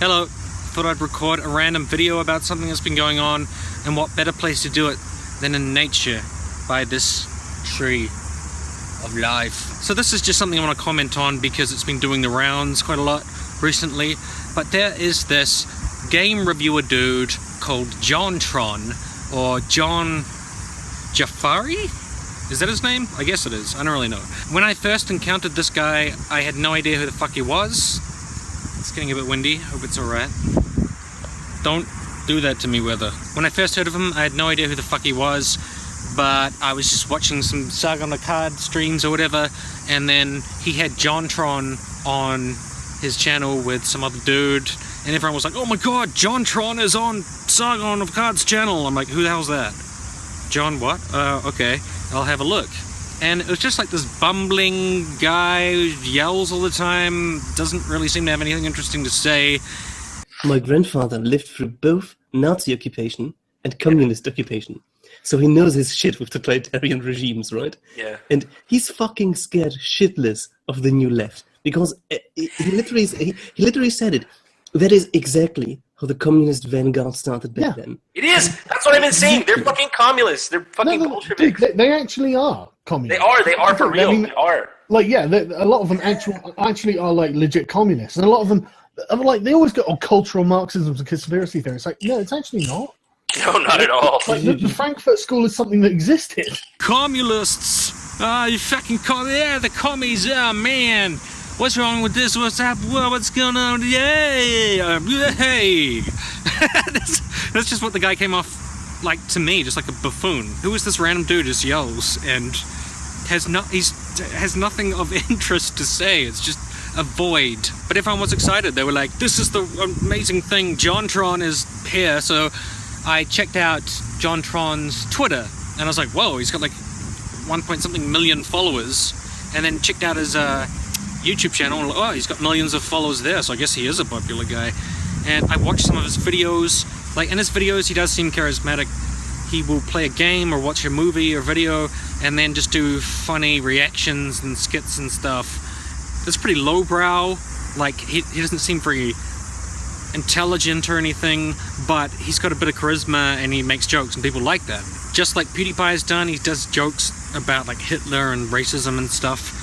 Hello, thought I'd record a random video about something that's been going on, and what better place to do it than in nature, by this tree of life. So this is just something I want to comment on because it's been doing the rounds quite a lot recently, but there is this game reviewer dude called Jon Tron, or John Jafari? Is that his name? I guess it is. I don't really know. When I first encountered this guy, I had no idea who the fuck he was. It's getting a bit windy. Hope it's alright. Don't do that to me, weather. When I first heard of him, I had no idea who the fuck he was, but I was just watching some Saga on the Card streams or whatever, and then he had Jon Tron on his channel with some other dude, and everyone was like, oh my god, Jon Tron is on Saga on the Card's channel. I'm like, who the hell's that? John what? Okay, I'll have a look. And it was just like this bumbling guy who yells all the time, doesn't really seem to have anything interesting to say. My grandfather lived through both Nazi occupation and communist occupation. So he knows his shit with totalitarian regimes, right? Yeah. And he's fucking scared shitless of the new left. Because he literally said it. That is exactly how the communist vanguard started back then. It is! That's what I've been saying! They're fucking communists! They're fucking Bolsheviks! Dude, they actually are communists. They are for real, they are. Like, yeah, a lot of them actually are, like, legit communists. And a lot of them, like, they always go, oh, cultural Marxism and conspiracy theory. It's like, no, it's actually not. No, not at all. Like, the Frankfurt School is something that existed. Communists! You fucking yeah, the commies, oh man! What's wrong with this? What's up? What's going on? Yay! Hey! That's just what the guy came off like to me, just like a buffoon. Who is this random dude who just yells and has nothing of interest to say? It's just a void. But everyone was excited. They were like, this is the amazing thing. Jon Tron is here. So I checked out Jon Tron's Twitter and I was like, whoa, he's got like 1-point-something million followers. And then checked out his YouTube channel. Oh, he's got millions of followers there, so I guess he is a popular guy. And I watched some of his videos. Like, in his videos, he does seem charismatic. He will play a game or watch a movie or video and then just do funny reactions and skits and stuff. It's pretty lowbrow. Like, he doesn't seem very intelligent or anything, but he's got a bit of charisma and he makes jokes and people like that. Just like PewDiePie has done, he does jokes about like Hitler and racism and stuff.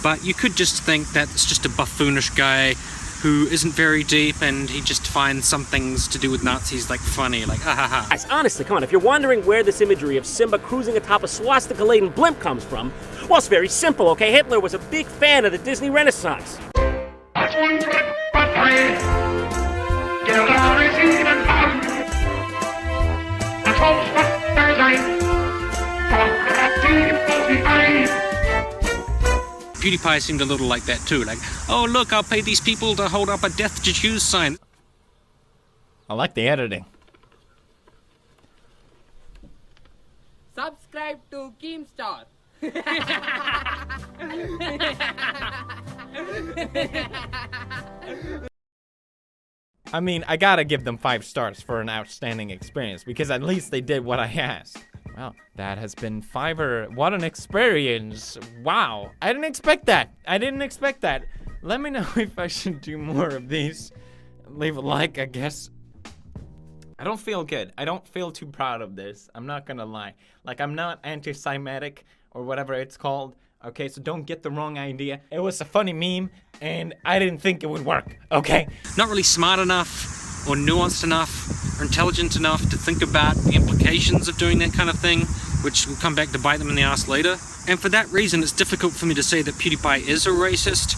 But you could just think that it's just a buffoonish guy who isn't very deep and he just finds some things to do with Nazis like funny, like ha ha ha. Guys, honestly, come on, if you're wondering where this imagery of Simba cruising atop a swastika-laden blimp comes from, well, it's very simple, okay? Hitler was a big fan of the Disney Renaissance. PewDiePie seemed a little like that too, like, oh look, I'll pay these people to hold up a death to Jews sign. I like the editing. Subscribe to Keemstar. I mean, I gotta give them 5 stars for an outstanding experience because at least they did what I asked. Well, that has been Fiverr. What an experience. Wow. I didn't expect that. Let me know if I should do more of these. Leave a like, I guess. I don't feel good. I don't feel too proud of this. I'm not gonna lie. Like, I'm not anti-Semitic or whatever it's called. Okay, so don't get the wrong idea. It was a funny meme, and I didn't think it would work, okay? Not really smart enough, or nuanced enough, or intelligent enough to think about the implications of doing that kind of thing, which will come back to bite them in the ass later. And for that reason, it's difficult for me to say that PewDiePie is a racist,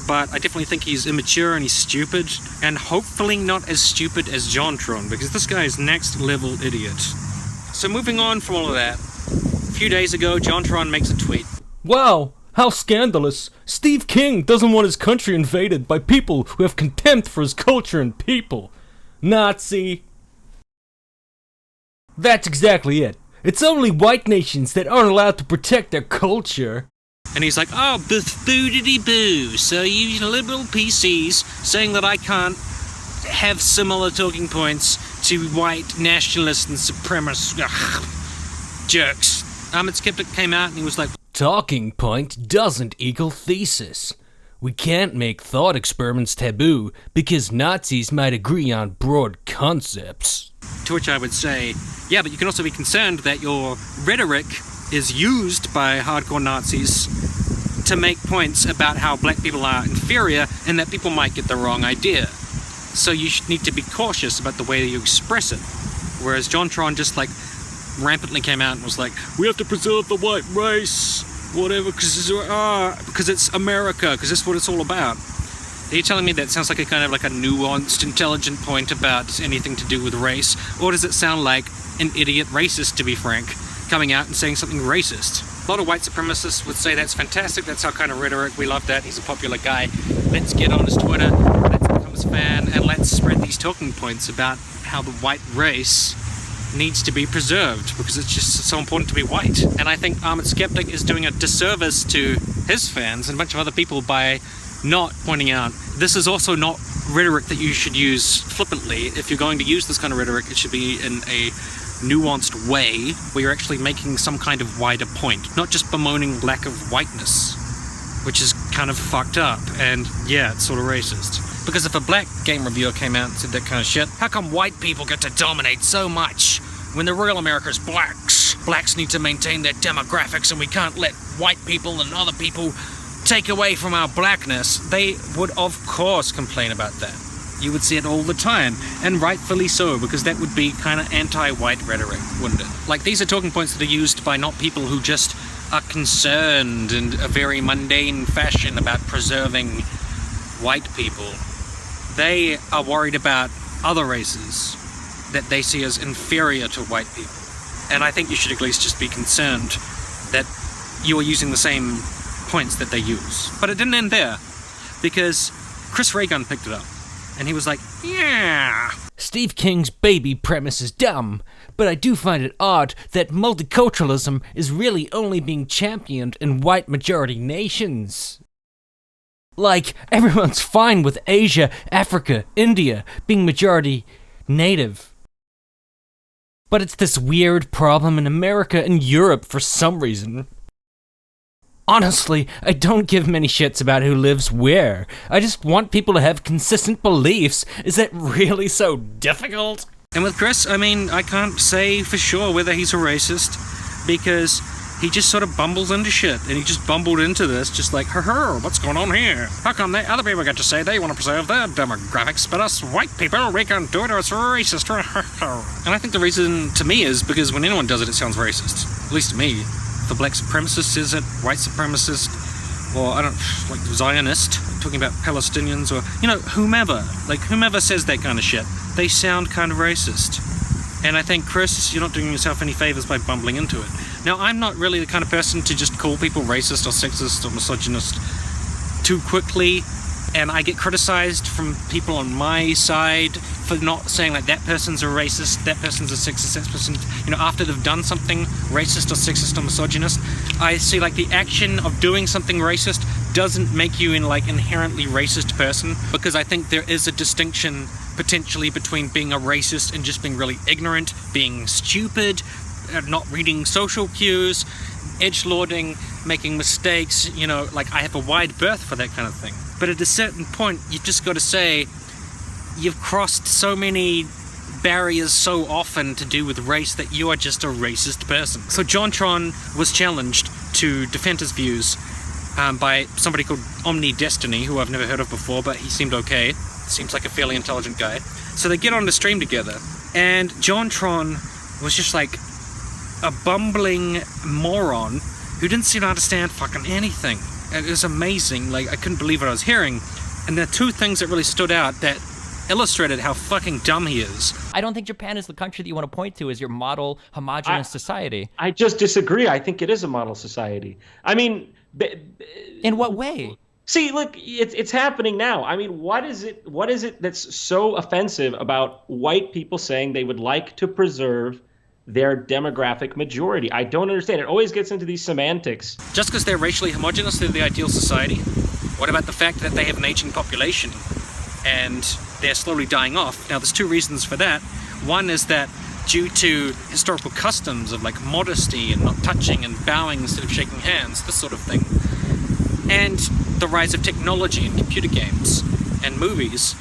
but I definitely think he's immature and he's stupid, and hopefully not as stupid as Jon Tron, because this guy is next level idiot. So moving on from all of that, a few days ago, Jon Tron makes a tweet. Wow, how scandalous. Steve King doesn't want his country invaded by people who have contempt for his culture and people. Nazi. That's exactly it. It's only white nations that aren't allowed to protect their culture. And he's like, oh, boo-diddy-boo, so you liberal PCs saying that I can't have similar talking points to white nationalists and supremacists. Ugh, jerks. Skeptic came out and he was like, Talking point doesn't equal thesis. We can't make thought experiments taboo because Nazis might agree on broad concepts. To which I would say, yeah, but you can also be concerned that your rhetoric is used by hardcore Nazis to make points about how black people are inferior and that people might get the wrong idea. So you should need to be cautious about the way that you express it. Whereas Jon Tron just like rampantly came out and was like, we have to preserve the white race, whatever, because it's America, because that's what it's all about. Are you telling me that sounds like a kind of like a nuanced, intelligent point about anything to do with race? Or does it sound like an idiot racist, to be frank, coming out and saying something racist? A lot of white supremacists would say that's fantastic, that's our kind of rhetoric, we love that, he's a popular guy. Let's get on his Twitter, let's become his fan, and let's spread these talking points about how the white race needs to be preserved because it's just so important to be white. And I think Armored Skeptic is doing a disservice to his fans and a bunch of other people by not pointing out this is also not rhetoric that you should use flippantly. If you're going to use this kind of rhetoric, it should be in a nuanced way where you're actually making some kind of wider point, not just bemoaning lack of whiteness, which is kind of fucked up, and yeah, it's sort of racist. Because if a black game reviewer came out and said that kind of shit, how come white people get to dominate so much when the real America is blacks? Blacks need to maintain their demographics and we can't let white people and other people take away from our blackness. They would of course complain about that. You would see it all the time, and rightfully so, because that would be kind of anti-white rhetoric, wouldn't it? Like, these are talking points that are used by not people who just are concerned in a very mundane fashion about preserving white people. They are worried about other races that they see as inferior to white people. And I think you should at least just be concerned that you are using the same points that they use. But it didn't end there, because Chris Reagan picked it up, and he was like, yeah. Steve King's baby premise is dumb, but I do find it odd that multiculturalism is really only being championed in white majority nations. Like, everyone's fine with Asia, Africa, India being majority native. But it's this weird problem in America and Europe for some reason. Honestly, I don't give many shits about who lives where. I just want people to have consistent beliefs. Is that really so difficult? And with Chris, I mean, I can't say for sure whether he's a racist, because he just sort of bumbles into shit, and he just bumbled into this, just like, what's going on here? How come other people get to say they want to preserve their demographics, but us white people, we can't do it, or it's racist. And I think the reason, to me, is because when anyone does it, it sounds racist. At least to me. If a black supremacist says it, white supremacist, or like Zionist, talking about Palestinians, or, whomever says that kind of shit, they sound kind of racist. And I think, Chris, you're not doing yourself any favors by bumbling into it. Now, I'm not really the kind of person to just call people racist or sexist or misogynist too quickly, and I get criticized from people on my side for not saying like that person's a racist, that person's a sexist, that person, after they've done something racist or sexist or misogynist. I see like the action of doing something racist doesn't make you an inherently racist person, because I think there is a distinction potentially between being a racist and just being really ignorant, being stupid, not reading social cues, edgelording, making mistakes, I have a wide berth for that kind of thing. But at a certain point, you've just got to say, you've crossed so many barriers so often to do with race that you are just a racist person. So Jon Tron was challenged to defend his views by somebody called Omni Destiny, who I've never heard of before, but he seemed okay. Seems like a fairly intelligent guy. So they get on the stream together, and Jon Tron was just like a bumbling moron who didn't seem to understand fucking anything. It was amazing. I couldn't believe what I was hearing. And there are two things that really stood out that illustrated how fucking dumb he is. I don't think Japan is the country that you want to point to as your model homogenous society. I just disagree. I think it is a model society. I mean... In what way? See, look, it's happening now. I mean, what is it that's so offensive about white people saying they would like to preserve their demographic majority? I don't understand. It always gets into these semantics. Just because they're racially homogenous, they're the ideal society? What about the fact that they have an aging population and they're slowly dying off? Now, there's two reasons for that. One is that due to historical customs of modesty and not touching and bowing instead of shaking hands, this sort of thing. And the rise of technology and computer games and movies,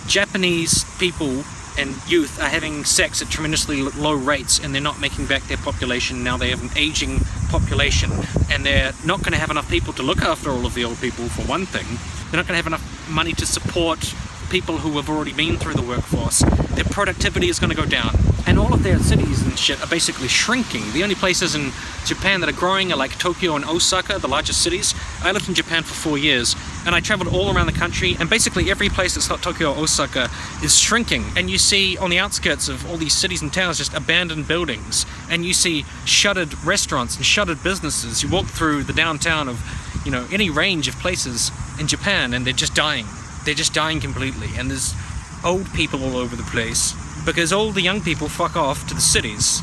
Japanese people and youth are having sex at tremendously low rates, and they're not making back their population. Now they have an aging population, and they're not going to have enough people to look after all of the old people, for one thing. They're not going to have enough money to support people who have already been through the workforce. Their productivity is going to go down, and all of their cities and shit are basically shrinking. The only places in Japan that are growing are like Tokyo and Osaka, the largest cities. I lived in Japan for 4 years, and I traveled all around the country, and basically every place that's not Tokyo or Osaka is shrinking. And you see on the outskirts of all these cities and towns just abandoned buildings, and you see shuttered restaurants and shuttered businesses. You walk through the downtown of, you know, any range of places in Japan, and they're just dying. They're just dying completely, and there's old people all over the place because all the young people fuck off to the cities.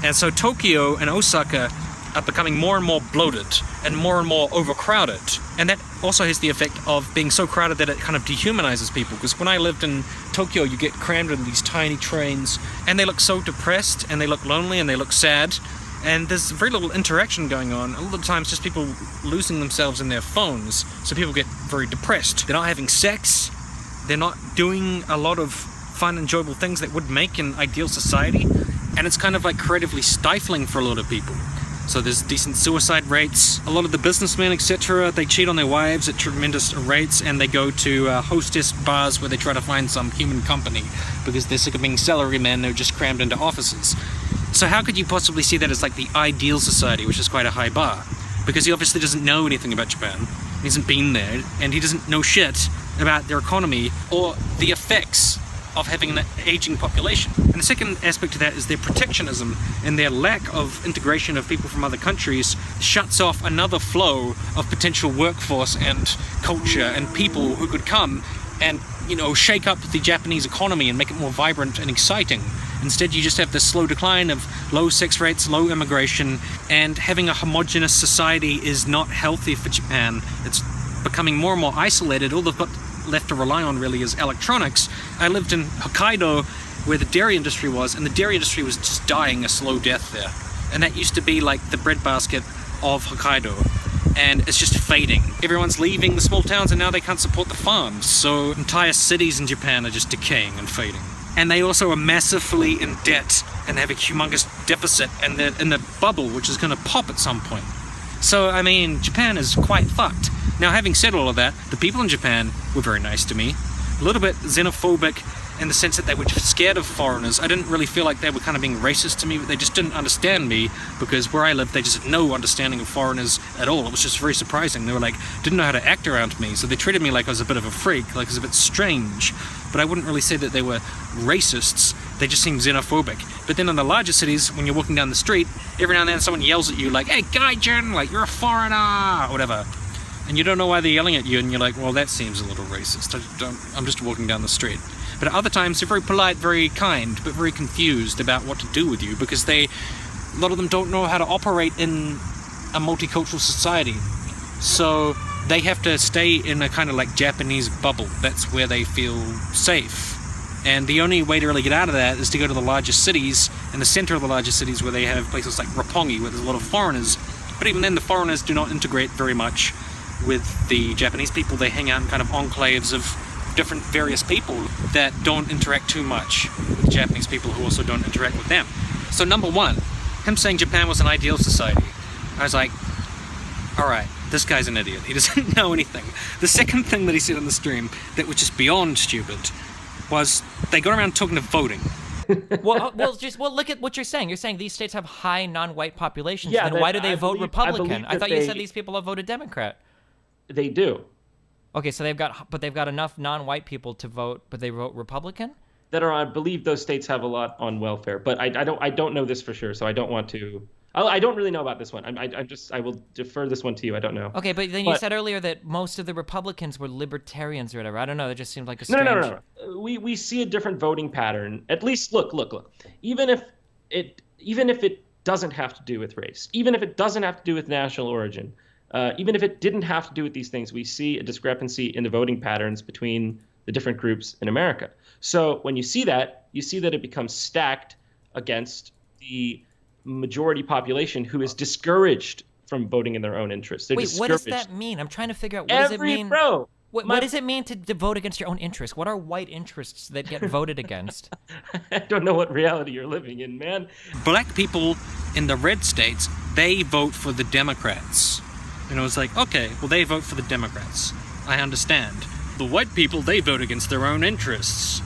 And so Tokyo and Osaka are becoming more and more bloated and more overcrowded. And that also has the effect of being so crowded that it kind of dehumanizes people. Because when I lived in Tokyo, you get crammed in these tiny trains, and they look so depressed, and they look lonely, and they look sad. And there's very little interaction going on. A lot of times just people losing themselves in their phones. So people get very depressed. They're not having sex. They're not doing a lot of fun, enjoyable things that would make an ideal society. And it's kind of like creatively stifling for a lot of people. So there's decent suicide rates. A lot of the businessmen, etc., they cheat on their wives at tremendous rates, and they go to hostess bars where they try to find some human company because they're sick of being salarymen. They're just crammed into offices. So how could you possibly see that as like the ideal society, which is quite a high bar? Because he obviously doesn't know anything about Japan. He hasn't been there, and he doesn't know shit about their economy or the effects of having an aging population. And the second aspect of that is their protectionism, and their lack of integration of people from other countries shuts off another flow of potential workforce and culture and people who could come and, you know, shake up the Japanese economy and make it more vibrant and exciting. Instead, you just have this slow decline of low sex rates, low immigration, and having a homogenous society is not healthy for Japan. It's becoming more and more isolated. All they've got left to rely on really is electronics. I lived in Hokkaido, where the dairy industry was, and the dairy industry was just dying a slow death there. And that used to be like the breadbasket of Hokkaido. And it's just fading. Everyone's leaving the small towns, and now they can't support the farms. So entire cities in Japan are just decaying and fading. And they also are massively in debt and have a humongous deficit, and they're in the bubble, which is going to pop at some point. So, I mean, Japan is quite fucked. Now, having said all of that, the people in Japan were very nice to me. A little bit xenophobic in the sense that they were just scared of foreigners. I didn't really feel like they were kind of being racist to me, but they just didn't understand me, because where I lived, they just had no understanding of foreigners at all. It was just very surprising. They were like, didn't know how to act around me, so they treated me like I was a bit of a freak, like I was a bit strange. But I wouldn't really say that they were racists. They just seemed xenophobic. But then in the larger cities, when you're walking down the street, every now and then someone yells at you like, "Hey, Gaijin, like, you're a foreigner," or whatever. And you don't know why they're yelling at you, and you're like, well, that seems a little racist. I'm just walking down the street. But at other times, they're very polite, very kind, but very confused about what to do with you, because a lot of them don't know how to operate in a multicultural society. So they have to stay in a kind of like Japanese bubble. That's where they feel safe. And the only way to really get out of that is to go to the largest cities, in the center of the largest cities, where they have places like Roppongi, where there's a lot of foreigners. But even then, the foreigners do not integrate very much with the Japanese people. They hang out in kind of enclaves of different various people that don't interact too much with the Japanese people, who also don't interact with them. So number one, him saying Japan was an ideal society, I was like, alright, this guy's an idiot. He doesn't know anything. The second thing that he said on the stream that was just beyond stupid was they got around talking to voting. well, look at what you're saying. You're saying these states have high non-white populations. Yeah, then why do they vote Republican? I thought you said they- these people have voted Democrat. They do. Okay, so they've got enough non-white people to vote, but they vote Republican? That are, I believe those states have a lot on welfare, but I don't know this for sure, so I don't want to. I don't really know about this one. I will defer this one to you. I don't know. Okay, but then you said earlier that most of the Republicans were libertarians or whatever. I don't know. That just seemed like a strange... No. We see a different voting pattern. At least look. Even if it doesn't have to do with race, even if it doesn't have to do with national origin, even if it didn't have to do with these things, we see a discrepancy in the voting patterns between the different groups in America. So when you see that it becomes stacked against the majority population who is discouraged from voting in their own interest. They're Wait, what does discouraged. that mean? I'm trying to figure out what does it mean. Bro, What does it mean to vote against your own interests? What are white interests that get voted against? I don't know what reality you're living in, man. Black people in the red states, they vote for the Democrats. And it was like, okay, well, they vote for the Democrats. I understand. The white people, they vote against their own interests,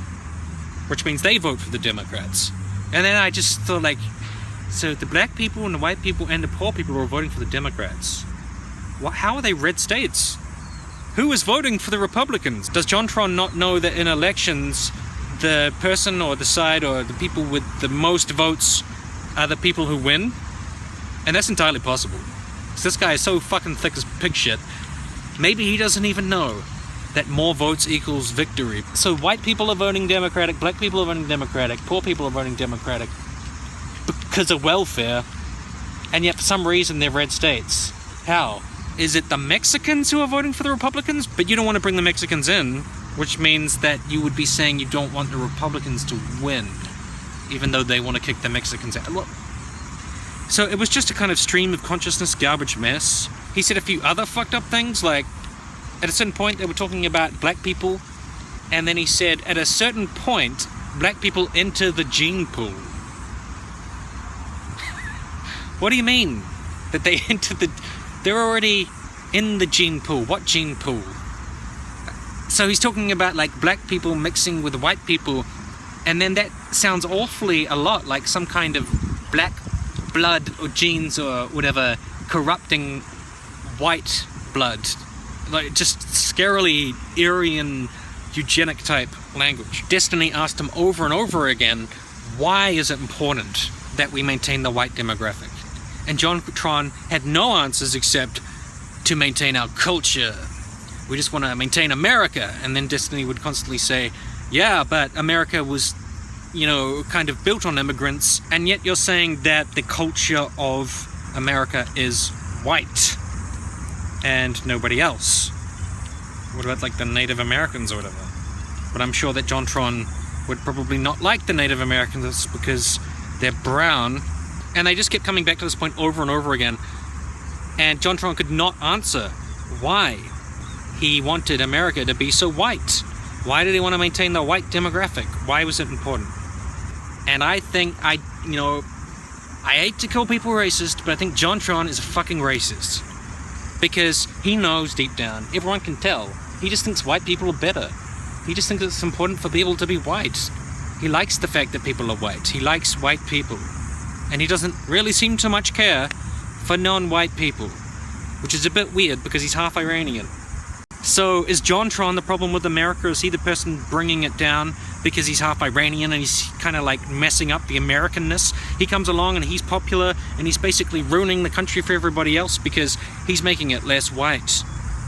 which means they vote for the Democrats. And then I just thought, like, so the black people and the white people and the poor people were voting for the Democrats. How are they red states? Who is voting for the Republicans? Does Jon Tron not know that in elections, the person or the side or the people with the most votes are the people who win? And that's entirely possible. 'Cause this guy is so fucking thick as pig shit. Maybe he doesn't even know that more votes equals victory. So white people are voting Democratic, black people are voting Democratic, poor people are voting Democratic because of welfare, and yet for some reason they're red states. How? Is it the Mexicans who are voting for the Republicans? But you don't want to bring the Mexicans in, which means that you would be saying you don't want the Republicans to win, even though they want to kick the Mexicans out. Look. So it was just a kind of stream of consciousness garbage mess. He said a few other fucked up things, like at a certain point they were talking about black people, and then he said at a certain point black people enter the gene pool. What do you mean that they enter the... They're already in the gene pool. What gene pool? So he's talking about like black people mixing with white people, and then that sounds awfully a lot like some kind of black blood or genes or whatever corrupting white blood. Like just scarily Aryan eugenic type language. Destiny asked him over and over again, why is it important that we maintain the white demographic? And Jon Tron had no answers except to maintain our culture. We just want to maintain America. And then Destiny would constantly say, yeah, but America was, you know, kind of built on immigrants. And yet you're saying that the culture of America is white and nobody else. What about like the Native Americans or whatever? But I'm sure that Jon Tron would probably not like the Native Americans because they're brown. And they just kept coming back to this point over and over again. And Jon Tron could not answer why he wanted America to be so white. Why did he want to maintain the white demographic? Why was it important? And I think, I hate to call people racist, but I think Jon Tron is a fucking racist. Because he knows deep down, everyone can tell, he just thinks white people are better. He just thinks it's important for people to be white. He likes the fact that people are white. He likes white people. And he doesn't really seem to much care for non-white people, which is a bit weird because he's half Iranian. So is Jon Tron the problem with America? Is he the person bringing it down because he's half Iranian and he's kind of like messing up the Americanness? He comes along and he's popular and he's basically ruining the country for everybody else because he's making it less white.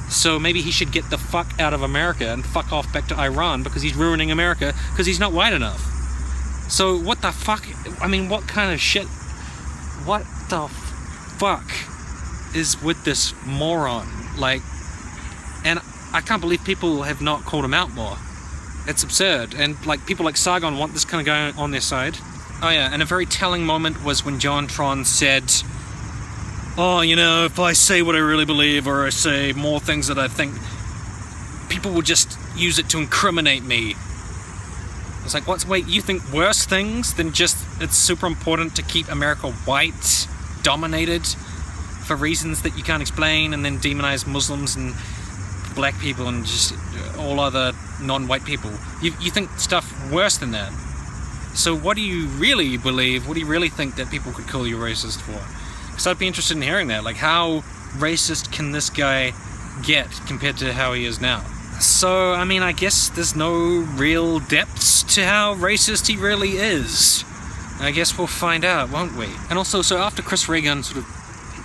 So maybe he should get the fuck out of America and fuck off back to Iran because he's ruining America because he's not white enough. So what the fuck, I mean, what kind of shit, what the fuck is with this moron? Like, and I can't believe people have not called him out more. It's absurd. And like people like Sargon want this kind of guy on their side. Oh yeah, and a very telling moment was when Jon Tron said, oh, you know, if I say what I really believe or I say more things that I think, people will just use it to incriminate me. It's like, wait, you think worse things than just it's super important to keep America white, dominated, for reasons that you can't explain, and then demonize Muslims and black people and just all other non-white people? You think stuff worse than that. So what do you really believe? What do you really think that people could call you racist for? Because I'd be interested in hearing that. Like, how racist can this guy get compared to how he is now? So, I mean, I guess there's no real depths to how racist he really is. I guess we'll find out, won't we? And also, so after Chris Reagan sort of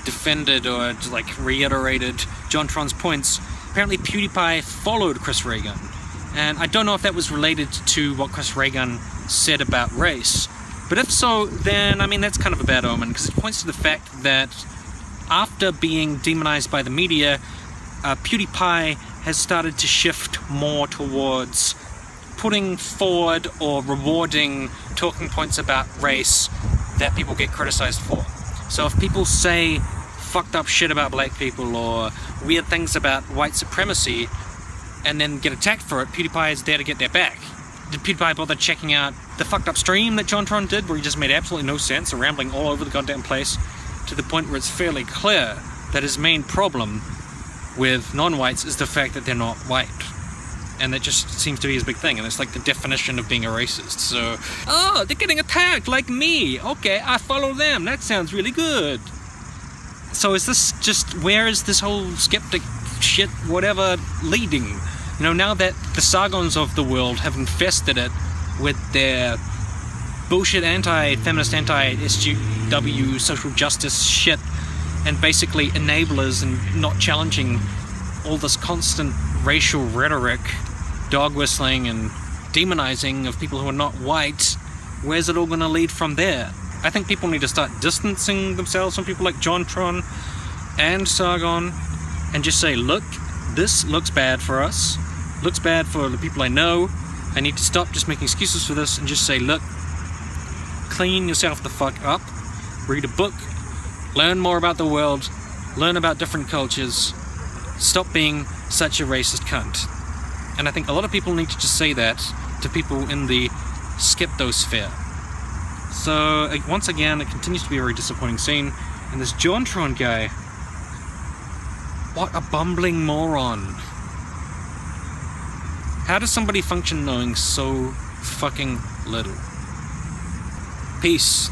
defended or like reiterated Jon Tron's points, apparently PewDiePie followed Chris Reagan. And I don't know if that was related to what Chris Reagan said about race. But if so, then, I mean, that's kind of a bad omen, because it points to the fact that after being demonized by the media, PewDiePie has started to shift more towards putting forward or rewarding talking points about race that people get criticized for. So if people say fucked up shit about black people or weird things about white supremacy and then get attacked for it, PewDiePie is there to get their back. Did PewDiePie bother checking out the fucked up stream that Jon Tron did, where he just made absolutely no sense, rambling all over the goddamn place, to the point where it's fairly clear that his main problem with non-whites is the fact that they're not white. And that just seems to be his big thing, and it's like the definition of being a racist. So, oh, they're getting attacked like me. Okay, I follow them. That sounds really good. So is this just, where is this whole skeptic shit, whatever, leading? You know, now that the Sargons of the world have infested it with their bullshit anti-feminist, anti-SJW social justice shit, and basically enablers and not challenging all this constant racial rhetoric, dog whistling and demonizing of people who are not white, where's it all going to lead from there? I think people need to start distancing themselves from people like Jon Tron and Sargon and just say, look, this looks bad for us, looks bad for the people I know. I need to stop just making excuses for this and just say, look, clean yourself the fuck up, read a book, learn more about the world, learn about different cultures, stop being such a racist cunt. And I think a lot of people need to just say that to people in the skeptosphere. So once again, it continues to be a very disappointing scene, and this Jon Tron guy, what a bumbling moron. How does somebody function knowing so fucking little? Peace.